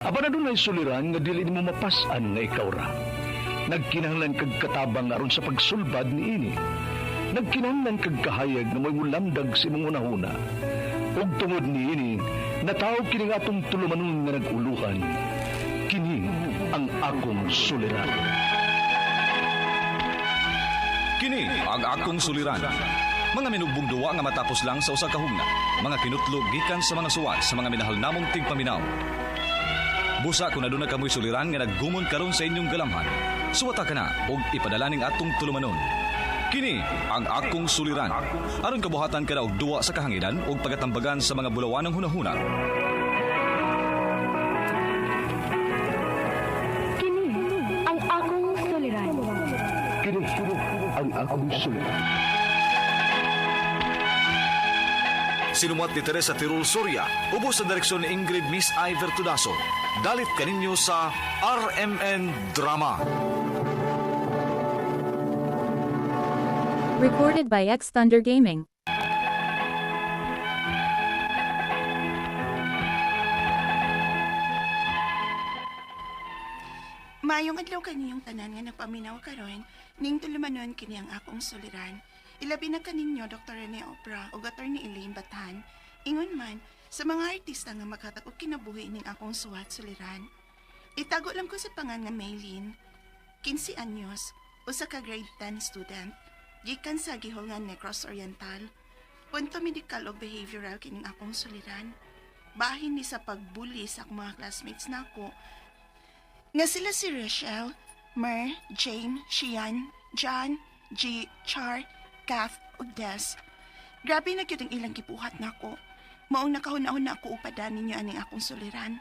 Aba na doon ay suliran nga dili mo mapasan nga ikaw ra. Nagkinahanglan kag katabang aron sa pagsulbad ni ini. Nagkinahanglan kag kahayag na may mulamdag si mong unahuna. Ug tungod ni ini, natawag kini nga atong tulumanon nga naguluhan. Kini ang akong suliran. Kini ang akong suliran. Mga minugbong duwa nga matapos lang sa usa ka hugna. Mga kinutlog gikan sa mga suwat sa mga minahal namong tigpaminaw. Busa kung naduna kamoy suliran nga naggumon karon sa inyong galamhan. Suwata ka na og ipadala ning atong tulumanon. Kini ang akong suliran. Aron kabuhatan ka na og duwa sa kahanginan og pagatambagan sa mga bulawanong hunahuna. Kini ang akong suliran. Kini ang akong suliran. Sinumat ni Teresa Tirul Soria, ubos sa direksyon ni Ingrid Miss Iver Tudaso. Dalit kaninyo sa RMN Drama. Recorded by X Thunder Gaming. Maayong adlaw kaniyong tanan nga nagpaminaw karon, ning tulumanon kini ang akong suliran. Ilabi na kaninyo Dr. Rene Opra o Attorney Elaine Batan. Ingon man, sa mga artista nga maghatag og kinabuhi ning akong suwat suliran. Itago lang ko sa pangan nga Maylin, 15 anyos, usa ka grade 10 student, gikan sa Gihongan Negros Oriental. Punto medical o behavioral kining akong suliran. Bahin ni sa pagbuli sa akong mga classmates nako. Nga sila si Rachel, Mer, Jane, Shian, John, G, Char, Kath, ug Des. Grabe na gyud ang ilang gibuhat nako. Maong nakahuna-huna ako upadan ninyo aning akong suliran.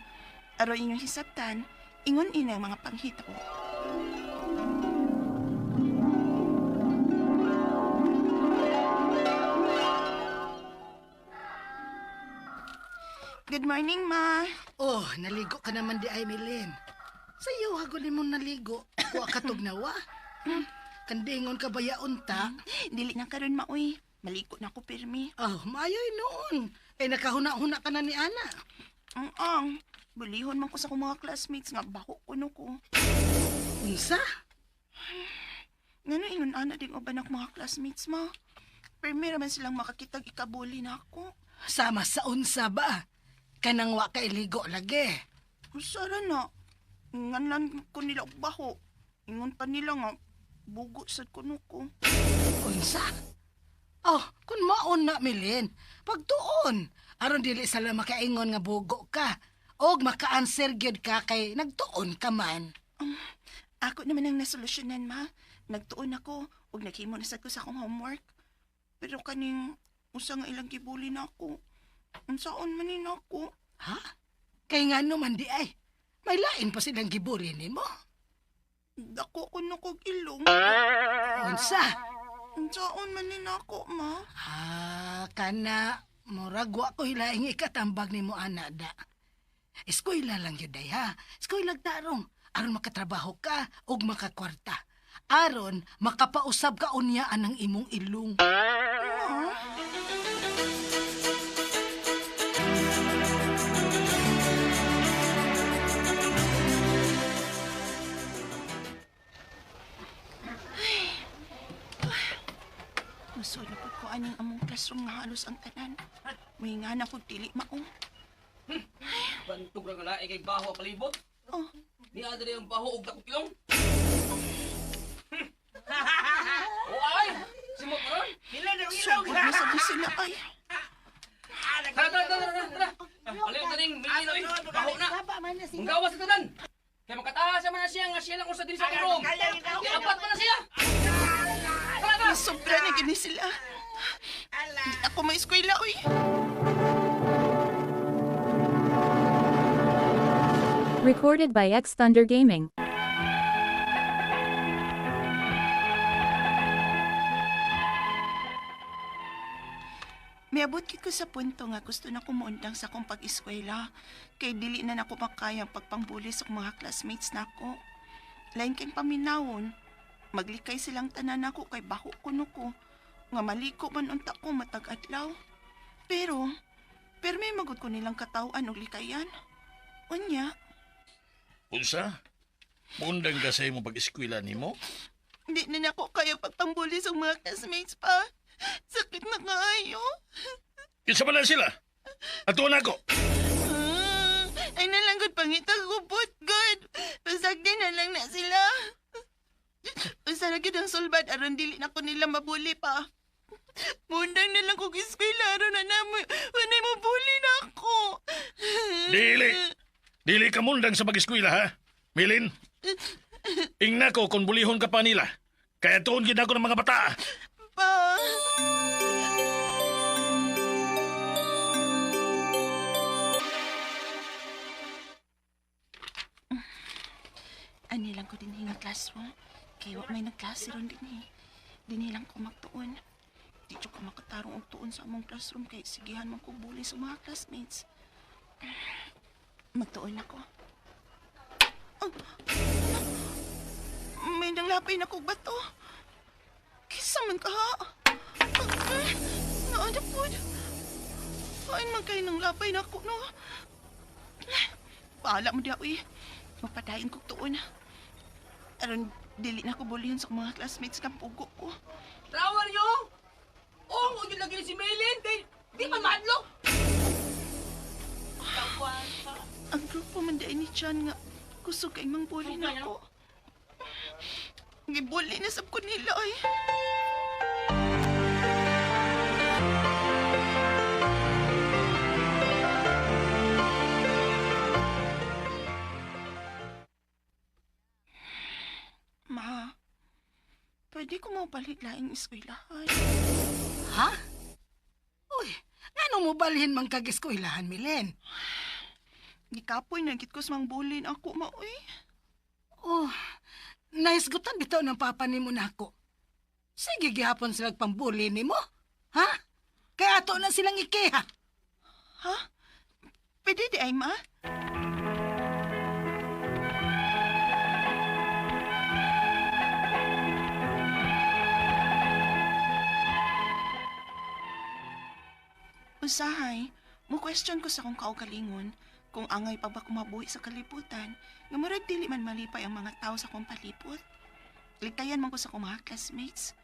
Aron inyong hisabtan, ingon ina ang mga panghitabo. Good morning, Ma. Oh, naligo ka naman di ay, Milin. Sa'yo, hagunin mo naligo. Kuha ka tugnawa. Kandingon ka ba yaon ta? Dili na karon maoy. Maliko na ko pirmi. Oh, mayoy noon. Eh, nakahuna-huna ka na ni Ana. Ang bulihon man ko sa akong mga classmates nga bako kuno ko. Unsa? Ngano ingon ana ding uban ak mga classmates mo? Pirmi raman silang makakitag ikabuli na ako. Sama sa unsa ba? Kanang wa ka iligo lagi. Usara na. Nganlan ko nila og baho. Ingon pa nila nga bugo sad kuno ko. Unsa? Oh, kun maon na, Milin. Pagtuon. Aron dili sala makaingon nga bugo ka. Og maka-answer gyud ka kay nagtuon ka man. Ako naman ang nasolusyonan, Ma. Nagtuon ako ug naghimo na sad ko sa akong homework. Pero kaning usa nga ilang gibuli na ako. Unsaon man ni nako? Ha? Kay nga naman di ay. May lain pa silang giburi nimo. Dako ko na kog ilong. Unsa? Unsaon man ni nako, Ma? Kana murag wa ko hilaing ikatambag nimo ana da. Eskwela lang yun day ha. Eskwela tarong. Aron makatrabaho ka ug makakwarta. Aron makapausab ka unyaan ang imong ilong. Masulap ko aning among classroom nga halos ang tanan. May nga na ko dili maong. Bantog ra nga lae kay baho palibot. Oh, Ni adre ang baho og dakopilong. O ay, simot mo ron. sugod na sa sila ay. Tara. Aliw taning milinoy, baho na. Ang gawas sa tanan. Kaya makataas man na siya nga siya lang usa diri sa room. Kaya apat pa na siya. Tara. Sobra na gini sila. Hindi ako may eskwela, uy. Recorded by X Thunder Gaming. Miabot gid ko sa punto nga gusto na kumuundang sa akong pag-eskwela. Kay dili na nako makaya pagpangbuli sa akong mga classmates nako. Lain kay paminawon. Maglikay silang tanan nako kay baho kuno ko. Nga maliko man unta ko matag adlaw. Pero may magud ko nilang katawan og likayan. Unya, Unsa? Mundang ka sa imong pag-eskwela nimo? Hindi na ako kaya pagpambuli sa mga classmates pa. Sakit na kaayo. Kinsa man na sila? Atuon ako. Ay nalanggod pangitag ko, but good. Pasagdi na lang na sila. Usa na gyud ang sulbad aron dili na ko nila mabuli pa. Mundang na lang kong eskwela aron na namo. Wanay mo bully na ako. Dili ka mundang sa pag-eskwela, ha? Milin? Ingna ko kung bulihon ka pa nila. Kaya tuon gid ako ng mga bata. Pa. Ani lang ko din nga classroom. Kaya wa may nagklase ron din eh. Dini lang ko magtuon. Di ko makatarong og tuon sa among classroom kay sigihan man ko bully sa mga classmates. Magtuon ako. Oh. May nanglapay na kong bato. Kisa man ka ha? Naada po. Kain man kayo nang lapay na ako, no? Paala mo daw eh. Mapadayon kong tuon. Aron, dili na ko bulihan sa mga classmates ng pugo ko. Trawar nyo! Oo, huwag yun lagi si Maylin. Di pa madlo. Ang grupo man dahil ni Chan nga gusto kay mang bully na ako. Gibully na sab ko nila ay. Ma, pwede ko mapalit laing eskwelahan. Ha? Uy, ano mo balhin mang kag-eskwelahan, Milen? Gikapoy na git ko sa mang bully na ako, maoy. Oh, naisgutan bitaw ng papa nimo nako. Sige gihapon sila pambuli nimo. Ha? Kaya ato na silang ikeha. Ha? Pwede di ay, ma? Usahay, mo question ko sa kong kaugalingon kung angay pa ba kumabuhi sa kalibutan nga murag dili man malipay ang mga tao sa kong palibot. Ligtayan man ko sa kong mga classmates.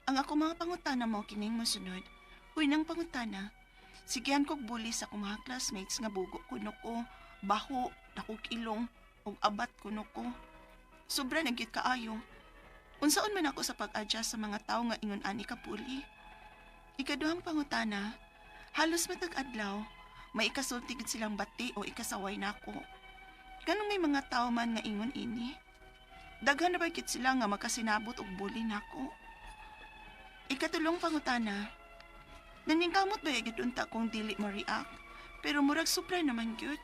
Ang ako mga pangutana mo kining mosunod. Unang pangutana, sigihan kog bully sa akong mga classmates nga bugo kuno ko, baho, dakog ilong, ug abat kuno ko. Sobra na gyud kaayo. Unsaon man ako sa pag-adjust sa mga tao nga ingon ani ka bully. Ikaduhang pangutana, halos matag adlaw, may ikasulti gid silang bati o ikasaway nako. Ganong may mga tao man nga ingon ini. Daghan na ba gid sila nga makasinabot og bully nako. Ikatulong pangutana, naningkamot ba gid unta kung dili mo react, pero murag supra naman gyud.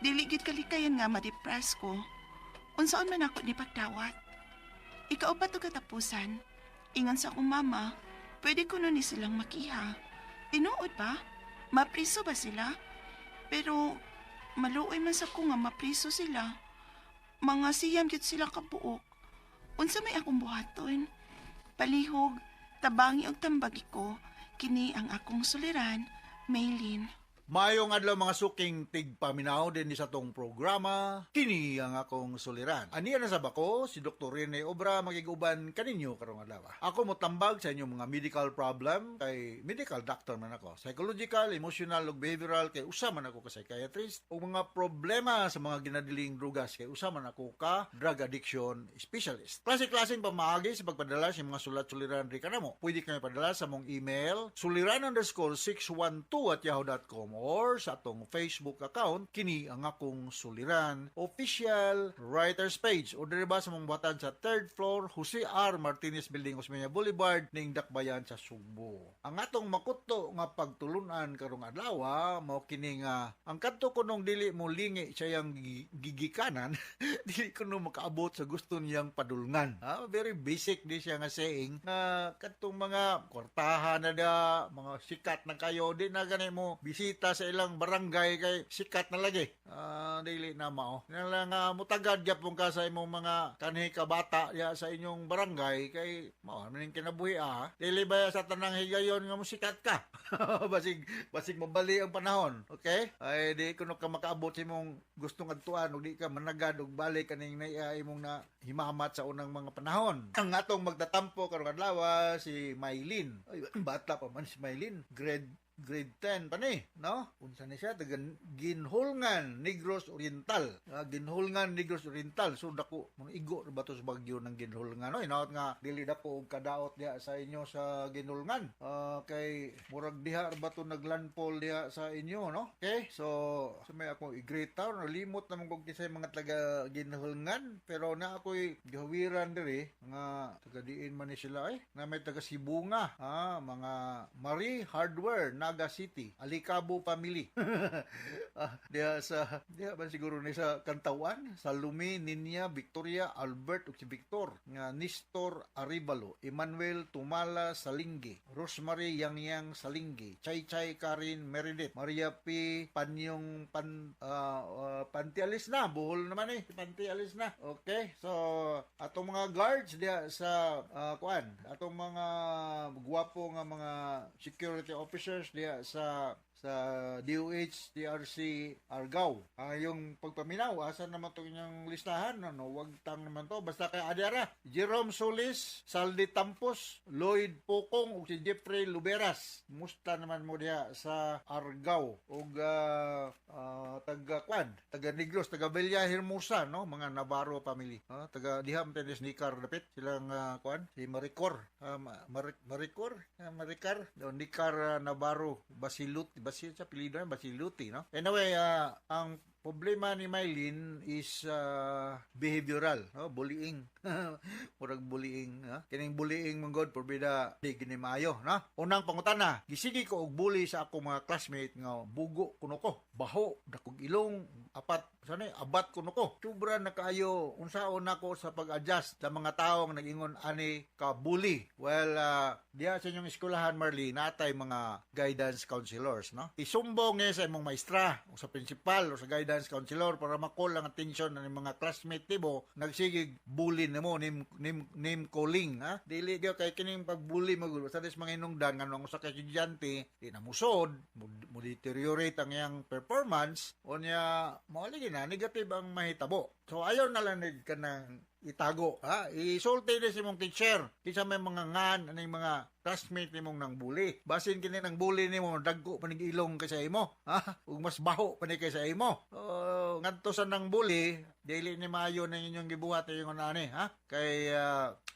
Dili gid kalikayan nga ma-depress ko. Unsaon man ako ni pagdawat. Ikaupat og katapusan, ingon sa akong mama, pwede ko nun ni silang makiha. Tinuod ba? Mapriso ba sila? Pero maluoy man sa ko nga mapriso sila. Mga siyam gyud sila kabuok. Unsa may akong buhaton? Palihog, tabangi og tambagi ko, kini ang akong suliran, Maylin. Mayong adlaw mga suking tigpaminaw din sa tong programa, kini ang akong suliran. Aniya na sa bako, si Dr. Rene Obra magiguban kaninyo karong adlaw. Ako mo tambag sa inyong mga medical problem, kay medical doctor man ako. Psychological, emotional, ug behavioral, kay usa man ako ka psychiatrist. O mga problema sa mga ginadiling drugas, kay usa man ako ka drug addiction specialist. Klase-klaseng pamaagi sa pagpadala sa mga sulat-suliran ri kanamo. Pwede kayo padala sa mong email, suliran_612@yahoo.com or sa atong Facebook account, kini ang akong suliran official writers page o diri ba sa mong buhatan sa 3rd floor Jose R. Martinez Building, Osmeña Boulevard, ning Dakbayan sa Sugbo. Ang atong makuto nga pagtulunan karong adlaw mao kini nga ang kadto kunong dili mo lingi siyang gigikanan dili kuno makaabot sa gusto niyang padulngan. Very basic di siya nga saying nga kadtong mga kwartahan na da, mga sikat na kayo di na gani mo bisita artista sa ilang barangay kay sikat na lagi. Dili na mao. Nalang mutagad gyapon ka sa imong mga kanhi ka bata ya sa inyong barangay kay mao maning kinabuhi Dili ba sa tanang higayon nga musikat ka? basig mabali ang panahon. Okay? Ay di kuno ka makaabot sa imong gustong adtuan ug di ka managad og balik kaning imong na himamat sa unang mga panahon. Ang atong magtatampo karong adlaw si Maylin. Ay, bata pa man si Maylin. Grade 10 pa ni, no? Unsa ni siya? Ginhulngan, Negros Oriental. Ginhulngan, Negros Oriental. So, dako, mga igo ba ito sa bagyo ng Ginhulngan? No? Inaot nga, dili dako og kadaot diha sa inyo sa Ginhulngan. Kay, murag diha ba ito naglandfall diha sa inyo, no? Okay? So, may ako i-great town. Limot naman kong kisay mga taga Ginhulngan. Pero na ako'y gawiran diri, mga taga diin man ni sila na may taga Sibunga. Mga Marie Hardware, Naga City, Alicabo Family. Diya ba siguro ni sa Kantawan, Salome, Ninya, Victoria, Albert ug si Victor, nga Nestor Arivalo, Emmanuel Tumala Salingge, Rosemary Yangyang Salingge, Chay Karin Meredith, Maria P. Panyong Pantialis na, buhol naman Pantialis na. Okay, so atong mga guards diya sa atong mga guwapo nga mga security officers diya sa DOH, DRC, Argao. Yung pagpaminaw, asan naman ito inyong listahan? Wag tang naman to. Basta kay Adiara, Jerome Solis, Saldi Tampos, Lloyd Pokong, o si Jeffrey Luberas. Musta naman mo diya sa Argao. O taga Negros, taga Bella Hermosa, no? Mga Navarro family. Taga Diham Tenis Nikar dapit. Silang si Maricor. Maricar, Nikar Navarro, sa pilido yan, Basiluti, no? Anyway, ang problema ni Maylin is behavioral, no? Bullying. Murag bullying, no? Kining bullying mong god porbida di gini maayo, no? Unang pangutana, gisigi ko og bully sa akong mga classmate nga bugo kuno ko, baho, dakog ilong, abat kuno ko. Sobra na kaayo unsaon nako sa pag-adjust sa mga tawo nga nag-ingon ani ka bully. Well, diya sa inyong eskwelahan Marley, natay mga guidance counselors, no? Isumbong niya sa imong maestra o sa principal o sa guidance counselor para makol ang atensyon ng mga classmate nimo nagsigig bully nimo name calling, ha? Dili gyud kay kining pagbully magulo sa des mga inungdan nganong usa ka estudyante di na musod mo deteriorate ang iyang performance unya mao lagi na negative ang mahitabo. So ayon na lang ka nang itago, ha? Isulti din si mong teacher. Kisa may mga ngan, anong mga classmate ni mong nang bully. Basin kini nang bully ni mo, dagko panig ilong kay sa imo, ha? Ug mas baho panig kay sa imo. Ngadto sa nang bully, dili ni maayo na inyong gibuhat yung ani, ha? Kay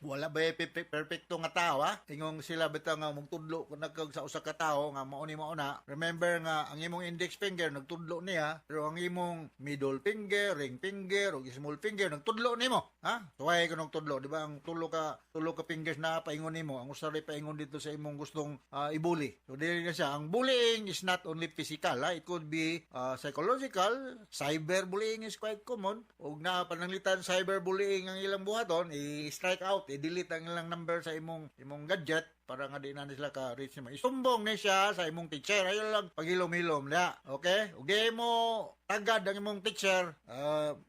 wala ba perfecto nga tao, ha? Ingong sila bitaw nga magtudlo kung nagkag sa usa ka tawo nga mao ni mao na. Remember nga ang imong index finger nagtudlo niya, pero ang imong middle finger, ring finger ug small finger nagtudlo nimo, ha? Tuway ka nung tudlo, di ba? Ang tulo ka fingers na paingon nimo, ang usari paingon dito sa imong gustong ibuli. So dili na siya. Ang bullying is not only physical, ha? It could be psychological. Cyberbullying is quite common. Ug na pananglitan cyberbullying ang ilang buhaton, i-strike out, i-delete ang ilang number sa imong gadget para nga di na sila ka-reach nimo. Isumbong ni siya sa imong teacher. Ayun lang, pagilom-hilom na. Okay? Ug di mo tagad ang imong teacher,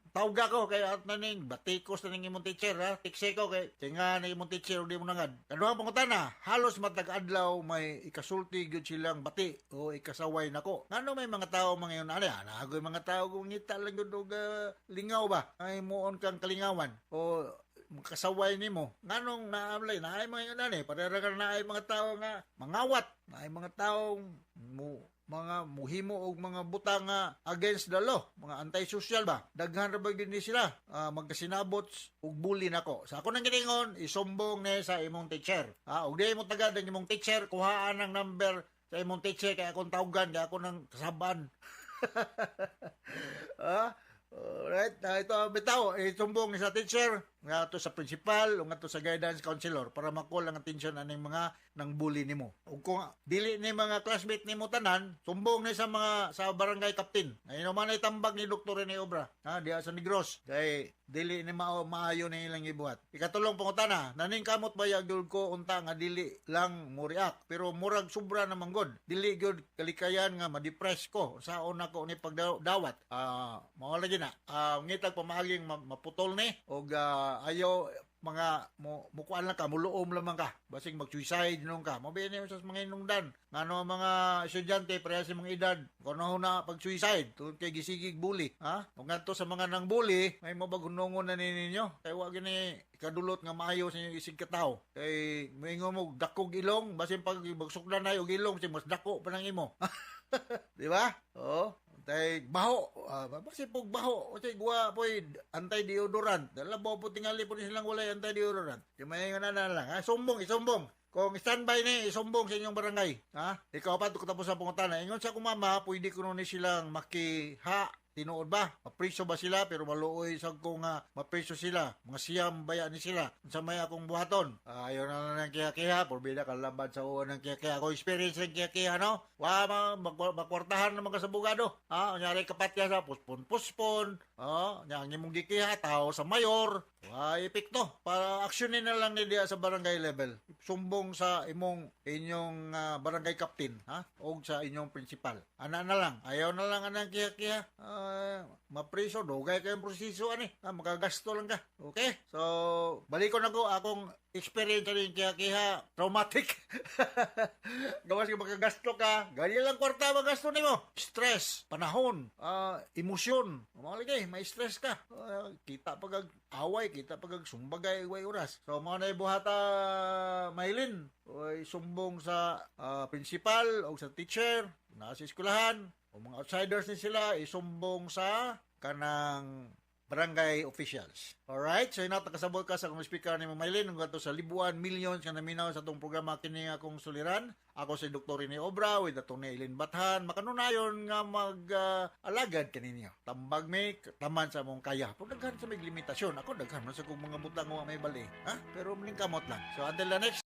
tawga ko kay at naning batikos na ning imong teacher, ha? Tikse ko kay tinga na imong teacher di mo nangad. Kaduhang pangutana, halos matag adlaw may ikasulti gyud silang bati o ikasaway nako. Ngano may mga tawo mga yun ani? Nagoy mga tawo kung ngita lang gyud og lingaw ba? Ay muon kang kalingawan o kasaway nimo. Nganong naamlay naay mga yun ani? Parera ka naay mga tawo nga mangawat, naay mga tawo mga muhimo og mga butang nga against the law, mga anti-social ba. Daghan ra ba gyud ni sila magkasinabot og bully nako. Sa ako nang giningon, isumbong ni sa imong teacher. Ug di mo tagad ang imong teacher, kuhaan ang number sa imong teacher kay akong tawgan, kay ako nang kasaban. Alright, ito bitaw, isumbong ni sa teacher, nga to sa principal o nga to sa guidance counselor para makul ang atensyon aning mga ng bully nimo. Ug kung dili ni mga classmate nimo tanan, sumbong ni sa barangay captain. Ay man ay tambag ni Dr. Rene Obra, ha, diha sa Negros. Kay dili ni maayo na ilang ibuhat. Ikatulong pangutana, naning kamot ba gyud ko unta nga dili lang mo react, pero murag sobra na manggod. Dili gyud kalikayan nga ma-depress ko sa una ko ni pagdawat. Mao lagi na. Ngitag pamaaging maputol ni og ayaw mga mukuan lang ka, muluom lamang ka, basig mag-suicide nung ka. Mabini mo sa mga inungdan. Ngano mga estudyante, pareha sa mga edad, kung na pag-suicide, tungkol kay gisigig bully. Ha? Kung nga sa mga nang bully, may mabagunungon na ninyo. Kaya wag ni kadulot nga maayo sa inyong isig kataw. Kay may mo dakog ilong, basin pag magsukdan na yung ilong, mas dako pa ng imo. Di ba? Oo. Tay baho, basi pog baho, kasi guwa poy anti-deodorant. Labaw po tingali po silang walay anti-deodorant. May nga na lang, ha? Isumbong. Kung standby ni, isumbong sa inyong barangay. Ha? Ikaw pa, tapos sa pangutana. Ingon sa kumama, pwede ko nun silang makiha. Tinuod ba? Mapriso ba sila? Pero maluoy sa kung mapriso sila. Mga siyam baya ni sila. Sa may akong buhaton. Ayaw na lang ng kaya-kaya. Porbida kalabad sa uwan ng kaya-kaya. Ako experience ng kaya-kaya, no? Makwartahan naman ka sa bugado. Kunyari kapat ka sa puspon. Yang imong gikiha, tao sa mayor. Epekto. Para aksyonin na lang niya sa barangay level. Sumbong sa inyong barangay captain. O sa inyong principal. Ana na lang. Ayaw na lang anang kaya-kaya. Mapriso, dugay kayong proseso makagasto lang ka. Okay? So, balikon ako akong experience rin kaya traumatic. Gawas ka makagasto ka, ganyan lang kwarta magasto nimo. Stress, panahon, emosyon. Maligay, may stress ka. Kita pag away, kita pag sumbagay way oras. So, mga naibuhata Maylin, sumbong sa principal o sa teacher, nasa eskwelahan, o mga outsiders ni sila, isumbong sa kanang barangay officials. Alright? So, nakasabot ka sa akong speaker ni Mamaylin, ng gato sa libuan, millions ka naminaw sa itong programa kini akong suliran. Ako si Dr. Rene Obra, with atong ni Eileen Bathan. Makanunayon nga mag-alagad kaninyo. Tambag may taman sa mong kaya. Pero daghan sa may limitasyon. Ako daghan sa kong mga butang nga may bali. Pero maling kamot lang. So, until the next